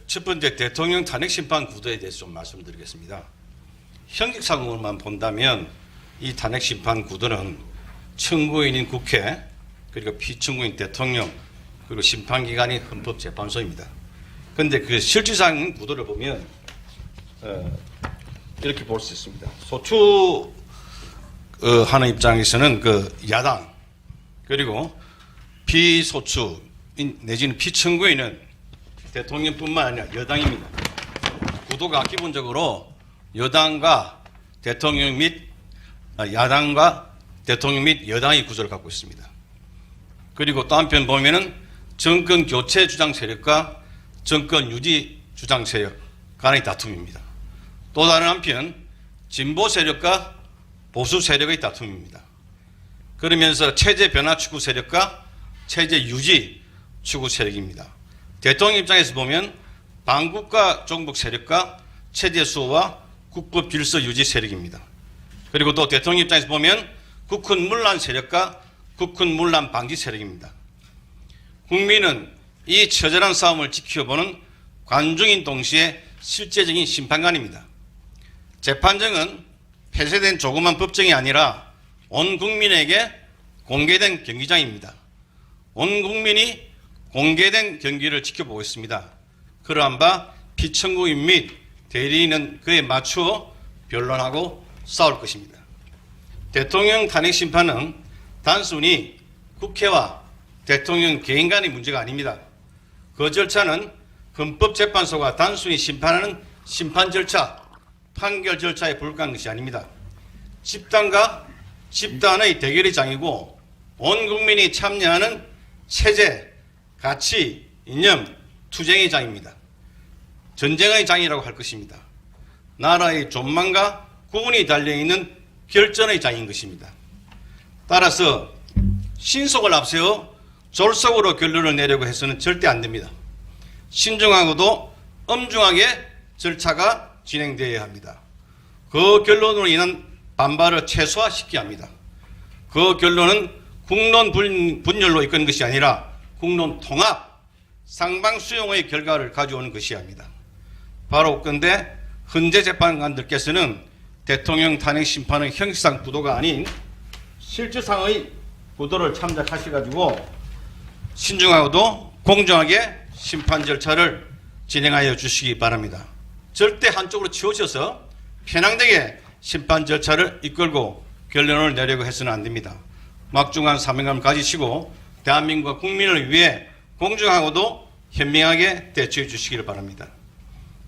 첫 번째 대통령 탄핵 심판 구도에 대해서 좀 말씀드리겠습니다. 형식상으로만 본다면 이 탄핵 심판 구도는 청구인인 국회, 그리고 피청구인 대통령, 그리고 심판기관인 헌법재판소입니다. 그런데 그 실질상 구도를 보면 이렇게 볼 수 있습니다. 소추 하는 입장에서는 그 야당, 그리고 피소추인 내지는 피청구인은 대통령뿐만 아니라 여당입니다. 구도가 기본적으로 여당과 대통령 및 야당과 대통령 및 여당의 구조를 갖고 있습니다. 그리고 또 한편 보면은 정권 교체 주장 세력과 정권 유지 주장 세력 간의 다툼입니다. 또 다른 한편 진보 세력과 보수 세력의 다툼입니다. 그러면서 체제 변화 추구 세력과 체제 유지 추구 세력입니다. 대통령 입장에서 보면 반국가 종북 세력과 체제 수호와 국법 질서 유지 세력입니다. 그리고 또 대통령 입장에서 보면 국군 문란 세력과 국군 문란 방지 세력입니다. 국민은 이 처절한 싸움을 지켜보는 관중인 동시에 실제적인 심판관입니다. 재판정은 폐쇄된 조그만 법정이 아니라 온 국민에게 공개된 경기장입니다. 온 국민이 공개된 경기를 지켜보고 있습니다. 그러한 바 피청구인 및 대리인은 그에 맞추어 변론하고 싸울 것입니다. 대통령 탄핵 심판은 단순히 국회와 대통령 개인 간의 문제가 아닙니다. 그 절차는 헌법재판소가 단순히 심판하는 심판 절차, 판결 절차에 불과한 것이 아닙니다. 집단과 집단의 대결의 장이고 온 국민이 참여하는 체제, 가치, 이념, 투쟁의 장입니다. 전쟁의 장이라고 할 것입니다. 나라의 존망과 구원이 달려있는 결전의 장인 것입니다. 따라서 신속을 앞세워 졸속으로 결론을 내려고 해서는 절대 안 됩니다. 신중하고도 엄중하게 절차가 진행되어야 합니다. 그 결론으로 인한 반발을 최소화시켜야 합니다. 그 결론은 국론 분열로 이끄는 것이 아니라 국론 통합, 상방수용의 결과를 가져오는 것이어야 합니다. 바로 그런데 헌재 재판관들께서는 대통령 탄핵 심판의 형식상 구도가 아닌 실질상의 구도를 참작하셔가지고 신중하고도 공정하게 심판 절차를 진행하여 주시기 바랍니다. 절대 한쪽으로 치우쳐서 편향되게 심판 절차를 이끌고 결론을 내려고 해서는 안 됩니다. 막중한 사명감을 가지시고 대한민국과 국민을 위해 공정하고도 현명하게 대처해 주시기를 바랍니다.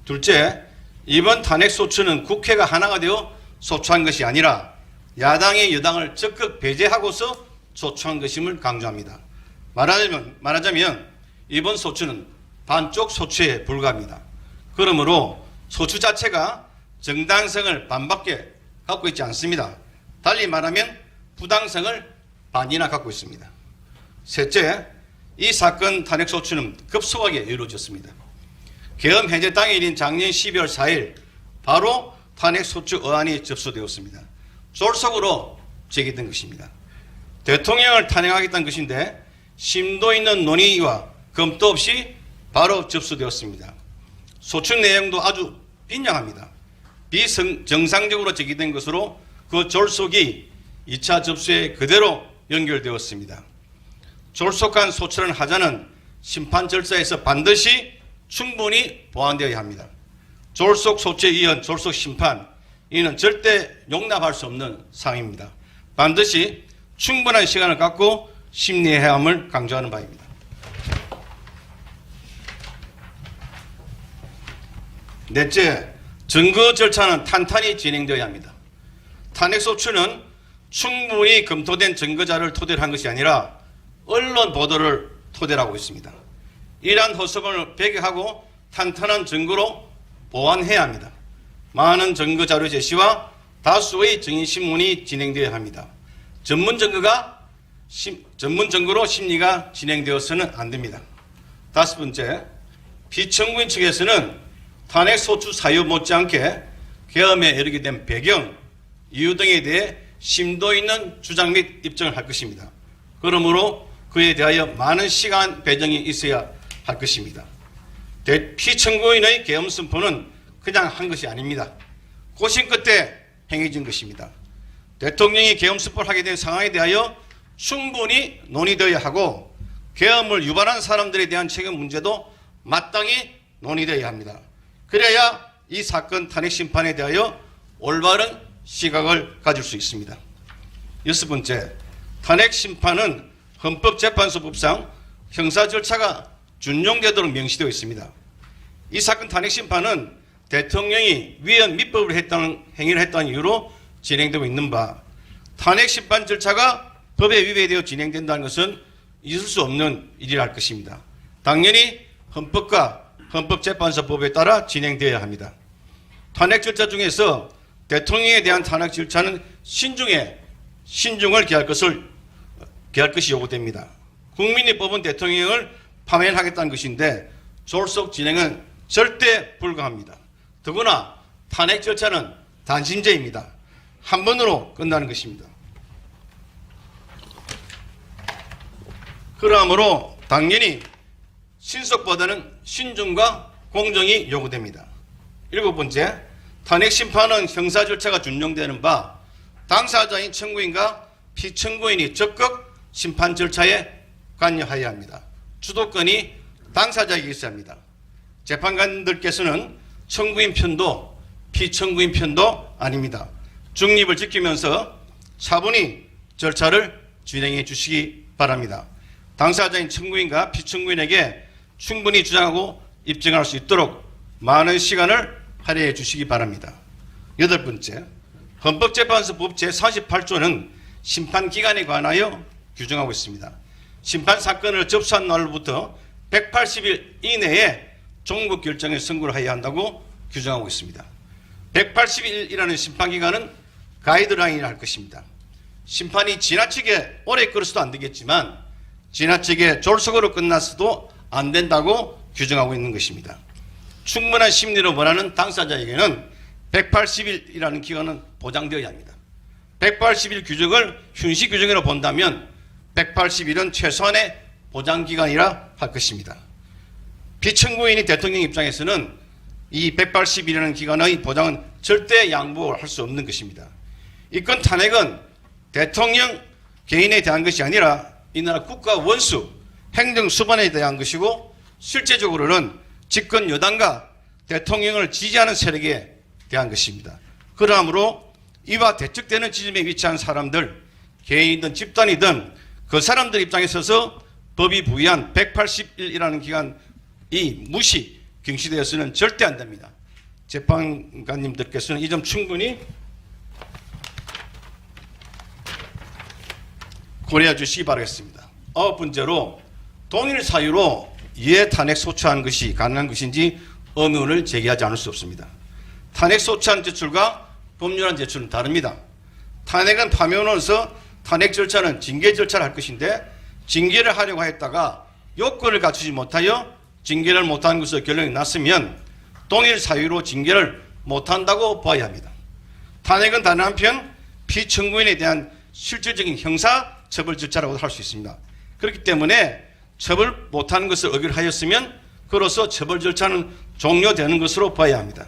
둘째, 이번 탄핵 소추는 국회가 하나가 되어 소추한 것이 아니라 야당이 여당을 적극 배제하고서 소추한 것임을 강조합니다. 말하자면 이번 소추는 반쪽 소추에 불과합니다. 그러므로 소추 자체가 정당성을 반밖에 갖고 있지 않습니다. 달리 말하면 부당성을 반이나 갖고 있습니다. 셋째, 이 사건 탄핵 소추는 급속하게 이루어졌습니다. 계엄 해제 당일인 작년 12월 4일 바로 탄핵 소추 어안이 접수되었습니다. 졸속으로 제기된 것입니다. 대통령을 탄핵하겠다는 것인데 심도 있는 논의와 검토 없이 바로 접수되었습니다. 소추 내용도 아주 빈약합니다. 비정상적으로 제기된 것으로 그 졸속이 2차 접수에 그대로 연결되었습니다. 졸속한 소추라는 하자는 심판 절차에서 반드시 충분히 보완되어야 합니다. 졸속 소추에 이은 졸속 심판, 이는 절대 용납할 수 없는 사항입니다. 반드시 충분한 시간을 갖고 심리해야 함을 강조하는 바입니다. 넷째, 증거 절차는 탄탄히 진행되어야 합니다. 탄핵 소추는 충분히 검토된 증거자를 토대로 한 것이 아니라 언론 보도를 토대로 하고 있습니다. 이러한 허점을 배격하고 탄탄한 증거로 보완해야 합니다. 많은 증거 자료 제시와 다수의 증인신문이 진행되어야 합니다. 전문 증거로 심리가 진행되어서는 안 됩니다. 다섯 번째, 피청구인 측에서는 탄핵 소추 사유 못지않게 계엄에 이르게 된 배경, 이유 등에 대해 심도 있는 주장 및 입증을 할 것입니다. 그러므로 그에 대하여 많은 시간 배정이 있어야 할 것입니다. 피청구인의 계엄 선포는 그냥 한 것이 아닙니다. 고심 끝에 행해진 것입니다. 대통령이 계엄 선포를 하게 된 상황에 대하여 충분히 논의되어야 하고 계엄을 유발한 사람들에 대한 책임 문제도 마땅히 논의되어야 합니다. 그래야 이 사건 탄핵 심판에 대하여 올바른 시각을 가질 수 있습니다. 여섯 번째, 탄핵 심판은 헌법재판소법상 형사 절차가 준용되도록 명시되어 있습니다. 이 사건 탄핵 심판은 대통령이 위헌密법을 했다는 행위를 했다는 이유로 진행되고 있는 바, 탄핵 심판 절차가 법에 위배되어 진행된다는 것은 있을 수 없는 일이라 할 것입니다. 당연히 헌법과 헌법재판소법에 따라 진행되어야 합니다. 탄핵 절차 중에서 대통령에 대한 탄핵 절차는 신중을 기할 것이 요구됩니다. 국민이 뽑은 대통령을 파면하겠다는 것인데 졸속 진행은 절대 불가합니다. 더구나 탄핵 절차는 단심제입니다. 한 번으로 끝나는 것입니다. 그러므로 당연히 신속보다는 신중과 공정이 요구됩니다. 일곱 번째, 탄핵 심판은 형사 절차가 준용되는 바 당사자인 청구인과 피청구인이 적극 심판 절차에 관여하여야 합니다. 주도권이 당사자에게 있어야 합니다. 재판관들께서는 청구인 편도 피청구인 편도 아닙니다. 중립을 지키면서 차분히 절차를 진행해 주시기 바랍니다. 당사자인 청구인과 피청구인에게 충분히 주장하고 입증할 수 있도록 많은 시간을 할애해 주시기 바랍니다. 여덟 번째, 헌법재판소법 제48조는 심판기간에 관하여 규정하고 있습니다. 심판사건을 접수한 날로부터 180일 이내에 종국 결정을 선고를 해야 한다고 규정하고 있습니다. 180일이라는 심판기간은 가이드라인이라 할 것입니다. 심판이 지나치게 오래 끌어서도 안 되겠지만 지나치게 졸속으로 끝났어도 안 된다고 규정하고 있는 것입니다. 충분한 심리를 원하는 당사자에게는 180일이라는 기간은 보장되어야 합니다. 180일 규정을 현시 규정으로 본다면 180일은 최소한의 보장기간이라 할 것입니다. 피청구인이 대통령 입장에서는 이 180일이라는 기간의 보장은 절대 양보할 수 없는 것입니다. 이건 탄핵은 대통령 개인에 대한 것이 아니라 이 나라 국가 원수, 행정수반에 대한 것이고 실제적으로는 집권 여당과 대통령을 지지하는 세력에 대한 것입니다. 그러므로 이와 대척되는 지점에 위치한 사람들, 개인이든 집단이든 그 사람들 입장에 있어서 법이 부여한 180일이라는 기간이 무시, 경시되어서는 절대 안 됩니다. 재판관님들께서는 이 점 충분히 고려해 주시기 바라겠습니다. 아홉 번째로 동일 사유로 이해 탄핵 소추한 것이 가능한 것인지 의문을 제기하지 않을 수 없습니다. 탄핵 소추안 제출과 법률안 제출은 다릅니다. 탄핵은 파면으로서 탄핵 절차는 징계 절차를 할 것인데 징계를 하려고 했다가 요건을 갖추지 못하여 징계를 못한 것으로 결론이 났으면 동일 사유로 징계를 못한다고 봐야 합니다. 탄핵은 다른 한편 피청구인에 대한 실질적인 형사 처벌 절차라고 할 수 있습니다. 그렇기 때문에 처벌 못하는 것을 의결하였으면 그로써 처벌 절차는 종료되는 것으로 봐야 합니다.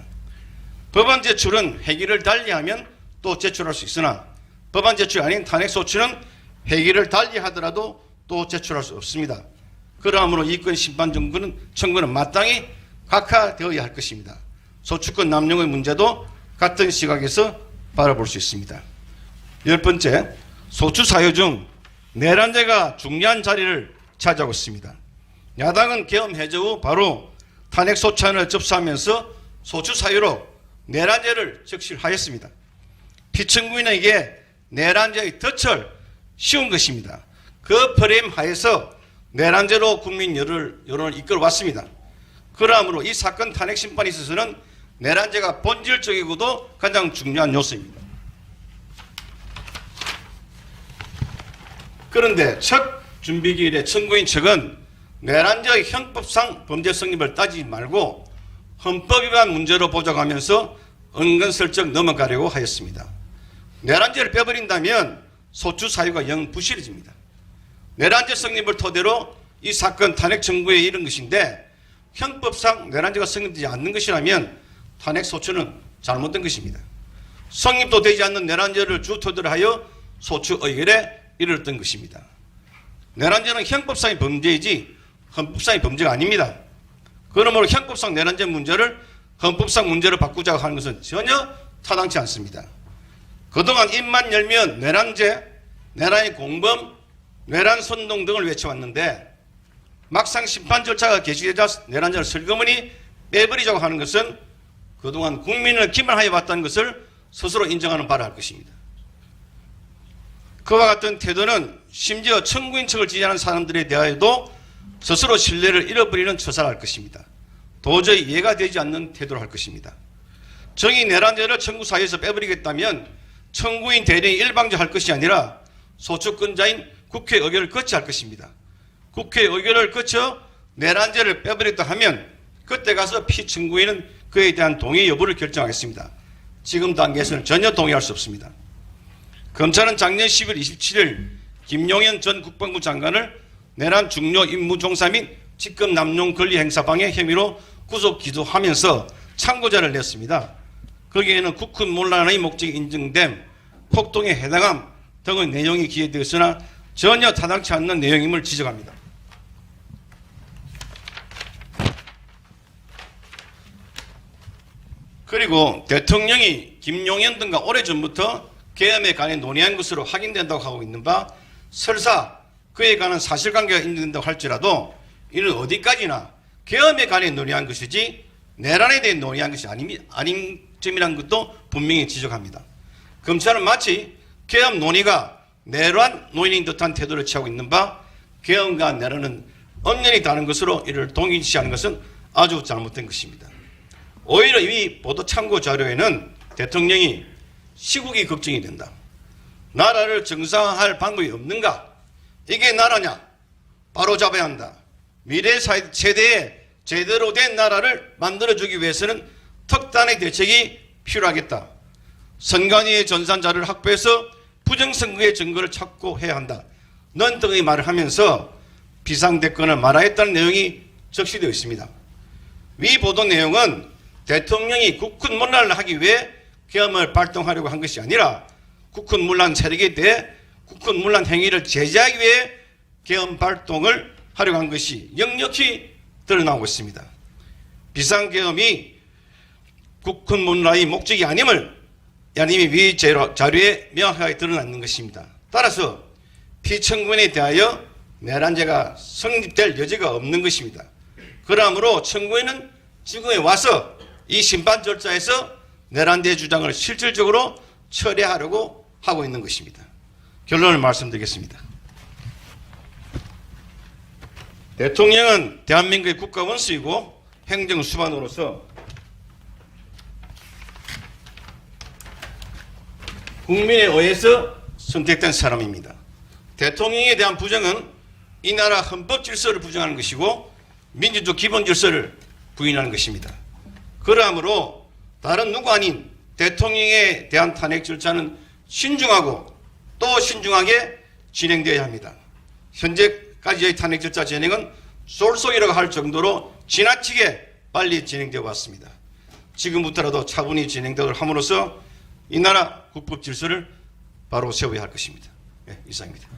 법안 제출은 회기를 달리하면 또 제출할 수 있으나 법안 제출이 아닌 탄핵 소추는 회기를 달리하더라도 또 제출할 수 없습니다. 그러므로 이건 심판 청구는 마땅히 각하되어야 할 것입니다. 소추권 남용의 문제도 같은 시각에서 바라볼 수 있습니다. 열 번째, 소추 사유 중 내란죄가 중요한 자리를 차지하고 있습니다. 야당은 계엄 해제 후 바로 탄핵 소추안을 접수하면서 소추 사유로 내란죄를 적시하였습니다. 피청구인에게 내란죄의 덫을 씌운 것입니다. 그 프레임 하에서 내란죄로 국민 여론을 이끌어왔습니다. 그러므로 이 사건 탄핵 심판에 있어서는 내란죄가 본질적이고도 가장 중요한 요소입니다. 그런데 첫 준비기일에 청구인 측은 내란죄의 형법상 범죄 성립을 따지지 말고 헌법 위반 문제로 보장하면서 은근슬쩍 넘어가려고 하였습니다. 내란죄를 빼버린다면 소추 사유가 영 부실해집니다. 내란죄 성립을 토대로 이 사건 탄핵 청구에 이른 것인데 형법상 내란죄가 성립되지 않는 것이라면 탄핵 소추는 잘못된 것입니다. 성립도 되지 않는 내란죄를 주토대로 하여 소추 의결에 이르렀던 것입니다. 내란죄는 형법상의 범죄이지 헌법상의 범죄가 아닙니다. 그러므로 형법상 내란죄 문제를 헌법상 문제로 바꾸자고 하는 것은 전혀 타당치 않습니다. 그동안 입만 열면 내란죄, 내란의 공범, 내란 선동 등을 외쳐왔는데 막상 심판 절차가 개시되자 내란죄를 슬그머니 빼버리자고 하는 것은 그동안 국민을 기만하여 왔다는 것을 스스로 인정하는 바라 할 것입니다. 그와 같은 태도는 심지어 청구인 측을 지지하는 사람들에 대하여도 스스로 신뢰를 잃어버리는 처사를 할 것입니다. 도저히 이해가 되지 않는 태도를 할 것입니다. 정의 내란죄를 청구 사회에서 빼버리겠다면 청구인 대리인이 일방적할 것이 아니라 소추권자인 국회 의결을 거쳐 할 것입니다. 국회 의결을 거쳐 내란죄를 빼버렸다 하면 그때 가서 피청구인은 그에 대한 동의 여부를 결정하겠습니다. 지금 단계에서는 전혀 동의할 수 없습니다. 검찰은 작년 10월 27일 김용현 전 국방부 장관을 내란 중요 임무 종사 및 직급 남용 권리 행사 방해 혐의로 구속 기소하면서 참고자를 냈습니다. 거기에는 국군 문란의 목적이 인정됨, 폭동에 해당함 등의 내용이 기재되어 있으나 전혀 타당치 않는 내용임을 지적합니다. 그리고 대통령이 김용현 등과 오래전부터 계엄에 관해 논의한 것으로 확인된다고 하고 있는 바 설사 그에 관한 사실관계가 인정된다고 할지라도 이는 어디까지나 계엄에 관해 논의한 것이지 내란에 대해 논의한 것이 아닌 점이라는 것도 분명히 지적합니다. 검찰은 마치 계엄 논의가 내란 논의인 듯한 태도를 취하고 있는 바 계엄과 내란은 엄연히 다른 것으로 이를 동일시하는 것은 아주 잘못된 것입니다. 오히려 이 보도 참고 자료에는 대통령이 시국이 걱정이 된다. 나라를 정상화할 방법이 없는가? 이게 나라냐? 바로 잡아야 한다. 미래 세대에 제대로 된 나라를 만들어주기 위해서는 특단의 대책이 필요하겠다. 선관위의 전산 자료를 확보해서 부정선거의 증거를 찾고 해야 한다. 넌 등의 말을 하면서 비상대권을 말하였다는 내용이 적시되어 있습니다. 위 보도 내용은 대통령이 국군 문란을 하기 위해 계엄을 발동하려고 한 것이 아니라 국군 문란 세력에 대해 국군 문란 행위를 제재하기 위해 계엄 발동을 하려고 한 것이 역력히 드러나고 있습니다. 비상계엄이 국군 문란의 목적이 아님을 야님이 위 자료에 명확하게 드러나는 것입니다. 따라서 피청구인에 대하여 내란죄가 성립될 여지가 없는 것입니다. 그러므로 청구인은 지금에 와서 이 심판 절차에서 내란죄 주장을 실질적으로 철회하려고 하고 있는 것입니다. 결론을 말씀드리겠습니다. 대통령은 대한민국의 국가원수이고 행정수반으로서 국민에 의해서 선택된 사람입니다. 대통령에 대한 부정은 이 나라 헌법 질서를 부정하는 것이고 민주주의 기본 질서를 부인하는 것입니다. 그러므로 다른 누구 아닌 대통령에 대한 탄핵 절차는 신중하고 또 신중하게 진행되어야 합니다. 현재까지의 탄핵 절차 진행은 쏠쏠이라고 할 정도로 지나치게 빨리 진행되어 왔습니다. 지금부터라도 차분히 진행되도록 함으로써 이 나라 국법 질서를 바로 세워야 할 것입니다. 네, 이상입니다.